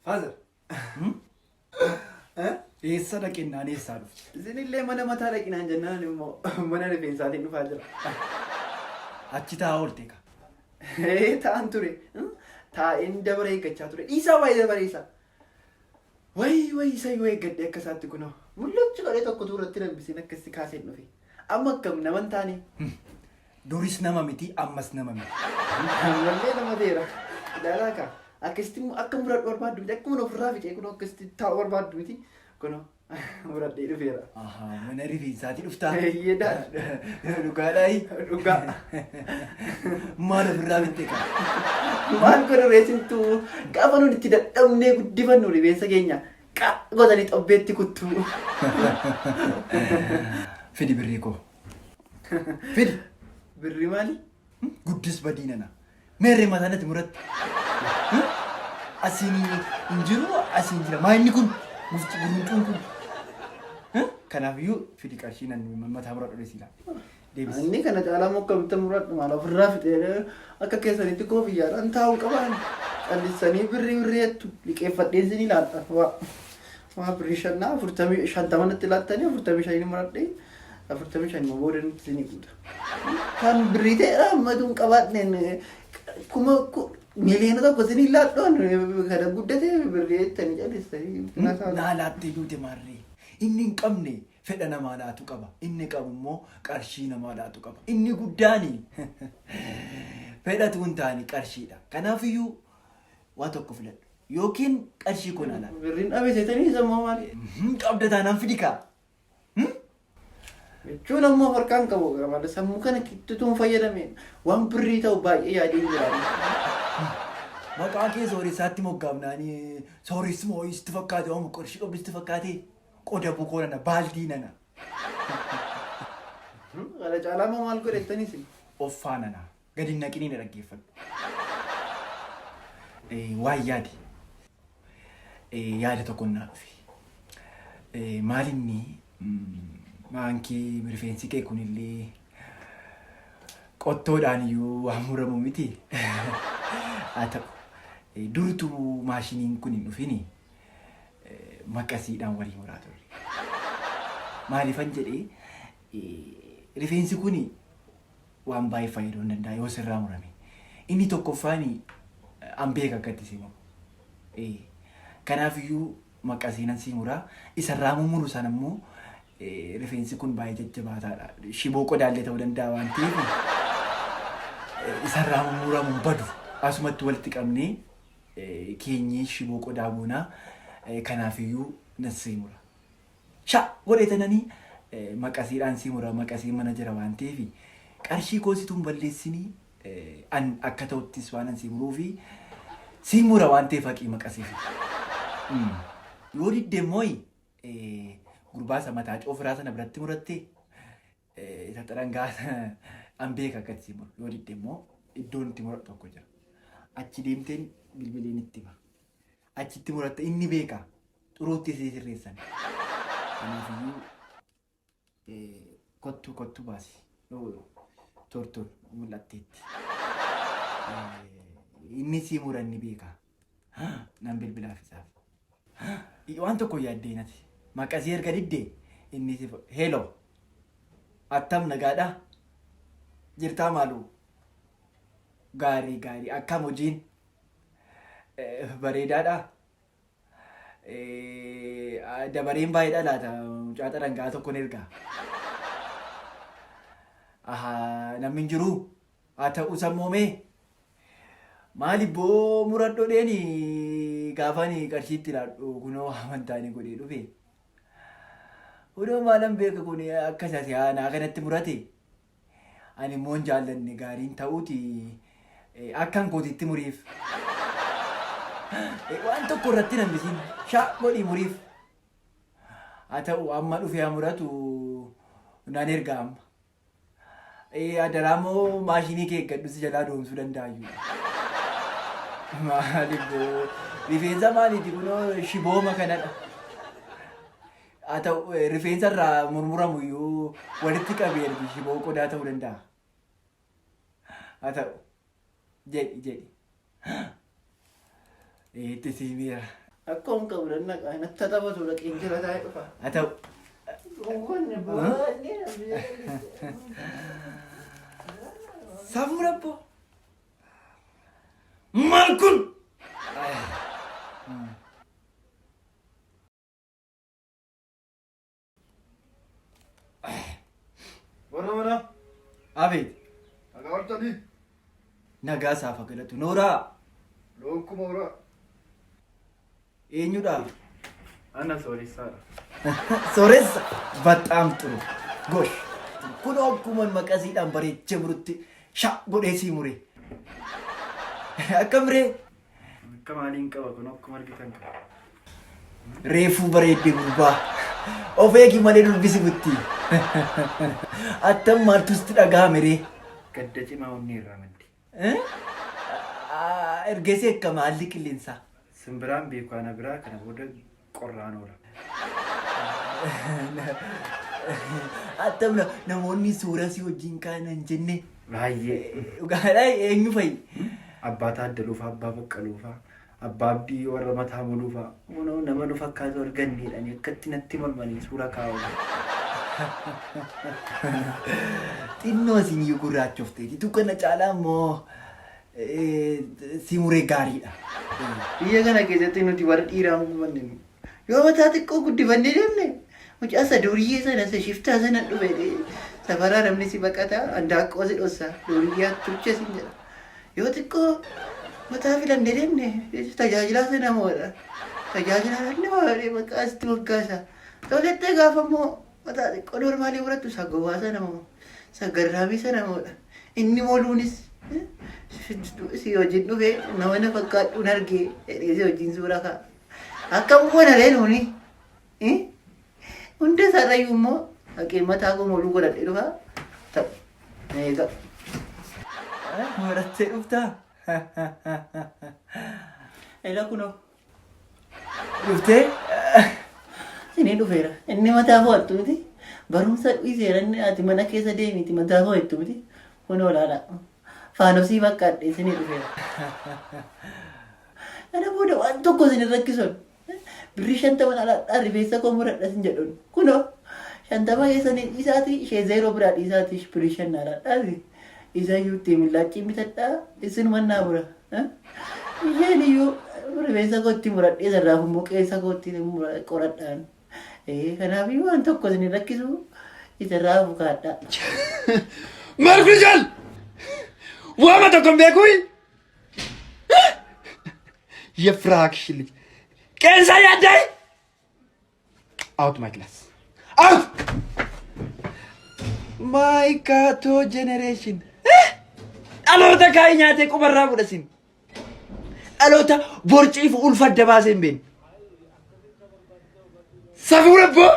Father. Eessa dhaqennaan eessaa dhufte? Isinillee mana mataa dhaqinaan jennaan immoo mana rifeensaatiin dhufaa jira. Achi taa'aa oolte ka. Taa'an ture. Taa'een dabaree eeggachaa ture. Isaa waa'ee dabaree isaa. Wayi isa yoo eeggadhe akka isaatti kunoo. Mul'achi qaree tokko tuuratti dambisiin akkasitti kaaseen dhufe. Amma akkam naman taane. Duris nama miti ammas nama miti. Ammallee nama teera. Ilaalaa kaa. Akkasitti akka muradhu barbaaddu miti akkuma ofirraa ficee kunoo akkasitti taa'u barbaaddu miti. Kunoo muradhee dhufeera. Mana rifeensaatii dhuftaa? Yeedhaa. Dhugaadhaayi? Dhugaa. Maal ofirraa bitte kaa? Maal godhu reesintu gaafa nuti itti dadhabnee guddifannu rifeensa keenya godhanii xobbeetti kuttu. Fidi birrii koo. Fidi. Birrii maali? Guddis badiinana. Meerree mataanatti muratti. Asiin hin jiru asiin jira. Maa inni kun? Mufti guruncuun kun. Kanaafiyyuu fidi qarshii nan mataa muradhu dheesiidha. Inni kana caalaa mokkamitti muradhu maal ofirraa fixee akka keessanitti koofiyyaadhaan taa'uu qaban. Callisanii birrii jettu liqeeffadheen isin ilaalta. Waa birrii shannaa 50 natti laattanii 45 muradhee 45 booda nuti isin guuta. Kan birrii ta'e ammatuun qabaadheen kuma miliyoona tokko isin ilaaddoon kana guddatee birrii jettanii callistanii. Naa laattee duute maarree. Inni hin qabne fedha namaa laatu qaba. Inni qabu immoo qarshii namaa laatu qaba. Inni guddaani fedhatu hin taane qarshiidha. Kanaafiyyuu waa tokko filadhu. Yookiin qarshii kun ala. Birriin dhabeessitanii sammuu maali? Qabda taanaan fidi kaa. Jechuun ammoo harkaan qabu gamada sammuu kana kittutuun fayyadame waan birrii ta'u baay'ee yaadeen jiraani. Maqaa kee sooressaatti moggaafnaanii sooress moo itti fakkaate waan qarshii qabdu itti fakkaate qoda bukoo nana baaldii nana. Kana caalaa maal godhettanis? Offaa nana gadi naqinii na dhaggeeffadhu. Waan yaadi. Yaada tokko naaf. Maalinni maankii rifeensi kee kunillee qottoodhaan iyyuu waan muramu miti. Haa ta'u durtuu maashiniin kun hin dhufini maqasiidhaan walii muraa turre. Maaliifan jedhee rifeensi kun waan baay'ee fayyaduu hin danda'a yoo sirraa murame. Inni tokkoffaan an beeka akkatti si muru. Kanaafiyyuu maqasiinan si muraa isarraa mumuru sana immoo rifeensi kun baay'ee jajjabaataadha. Shiboo qodaallee ta'uu danda'a waan ta'eef isarraa mumuramu badu. Asumatti walitti qabnee keenyi shiboo qodaa buunaa kanaafiyyuu nas si mura. Sha godhetananii maqasiidhaan si mura maqasiin mana jira waan ta'eef qarshii koosituun balleessinii an akka ta'uttis waan an si muruu fi si mura waan ta'eef haqii maqasiif. Yoo didde immoo gurbaasa mataa coofiraa sana biratti muratte tattarangaa an beeka akkatti si muru. Yoo didde immoo iddoon itti muratu tokko jira. Achi deemteen bilbileen itti hima. Achitti muratte inni beeka xuruutti isii sirreessan. Kanaafuu kottu baasi. Tortor mul'atteetti. Inni sii mura inni beeka. Nan bilbilaaf isaaf. Waan tokko yaaddee nati. Maqasii erga diddee inni si hello. Attam nagaadha. Jirtaa maaluu? Gaarii akkam hojiin bareedaadha. Dabareen baay'eedha laata mucaa dharangaa tokkoon ergaa. Namni hin jiru haa ta'u sammuumee maali boo muradhoodheeni gaafani qarshiitti ilaadhu kunoo amantaanii godhee dhufe. Odoo maalan beeka kun akka sasiyaanaa kanatti murate ani immoo hin jaallanne gaariin ta'uuti. Akkan kootitti muriif. Waan tokko irratti nambisiin shaa godhii muriif. Haa ta'u amma dhufee muratu naan erga amma. Adaraa immoo maashinii kee eeggadhu si jalaa doomsuu danda'ayyuu. Maaliif rifeensa maaliiti kunoo shibooma kanadha. Haa ta'u rifeensa irraa murmuramu iyyuu walitti qabee shiboo qodaa ta'uu danda'a. Haa ta'u. Jadi. Itu sih Mira. Akkam qabuudhaan naqaa natti taphatu dhaqeen jira taa'ee dhufa. Haa ta'u. Gongoonni boonni. Saafuu rabboo. Maal kun? Mana. Abeet. Nagaa hortanii. Nagaa saafa galatu. Nooraa. Lookkuma horaa. Eenyudha? Ana sooressaadha. Sooressa. Baxaam xuru. Gosh. Kun akkuma maqasiidhaan bareechee murutti shaa godhee sii mure. Akkam ree? Akka maaliin qaba kun akkuma argitan qaba. Reefuu bareeddee gurbaa. Of eegi malee dubbisi butti. Attam maaltusti dhagahame ree? Gadda cimaa onni irraa maddi. Ergesii akka maalli qilleensaa? Simbiraan beeku ana biraa kana booda qorraan oola. Attam namoonni suura si wajjin kaan hin jenne. Baay'ee. Dhugaadhaa eenyu fa'i? Abbaa Taaddaluufaa, Abbaa Baqqaluufaa, Abbaa Abdii warra mataa muluufaa. Kunoo nama nu fakkaatu arganneedhani akkatti natti mormanii suura kaa'u. Xinnoo isin gurraachofteeti. Tukkana caalaa immoo si muree gaariidha. Biyya kana keessatti nuti warra dhiiraan gubanne. Yoo mataa xiqqoo guddifannee deemne mucaa isa duriyyee sana isa shiftaa sana dhufe safaraa namni si baqata handaaqqoo si dhossa duriyyaa tucha sin jedha. Yoo xiqqoo mataa filannee deemne tajaajilaa sana moodha. Tajaajilaa nama maqaa sitti moggaasa. Tolettee gaafa immoo mataa xiqqoo normaalii birattu isa gowwaa sana moo isa garraamii sana moodha. Inni mooluunis si wajjin dhufe nama na fakkaadhuun argee si wajjin suura ka'a. Akkam goona nuuni. Hunda isaarrayyuu immoo haqee mataa koo mooluu godhadhee dhufa. Ta'u. Eega. Marattee dhuftaa? Eela kunoo. Dhuftee? Inni dhufeera. Inni mataa fo'attu miti. Barumsa dhiiseera inni ati mana keessa deemiti mataa fo'attu miti. Kun olaanaa. Faanosii bakkaadhe isinii dhufeera. Kana booda waan tokko isin rakkisan. Birrii 50 alaadhaa rifeensa koo muradha sin jedhuun. Kunoo 50 keessanii dhiisaati ishee 0 biraa dhiisaati birrii 5 alaadhaati. Isa iyyuu itti millaachii bitadhaa isinuma naa mura. Isheen iyyuu rifeensa kootti muradhee sarraafu immoo qeensa kootti qoradhaan. Kanaafiyyuu waan tokko isin rakkisu isarraafu kaadhaa. Marfijal! Waama tokko beekuyi! Yefraakshi ልጅ qeensa yaadday! Out my class. Out! My Kato generation. Dhaloota kaayii nyaatee qubarraa fudhasin. Dhaloota borciif ulfa adda baasee hin beekne. Safuu rabboo!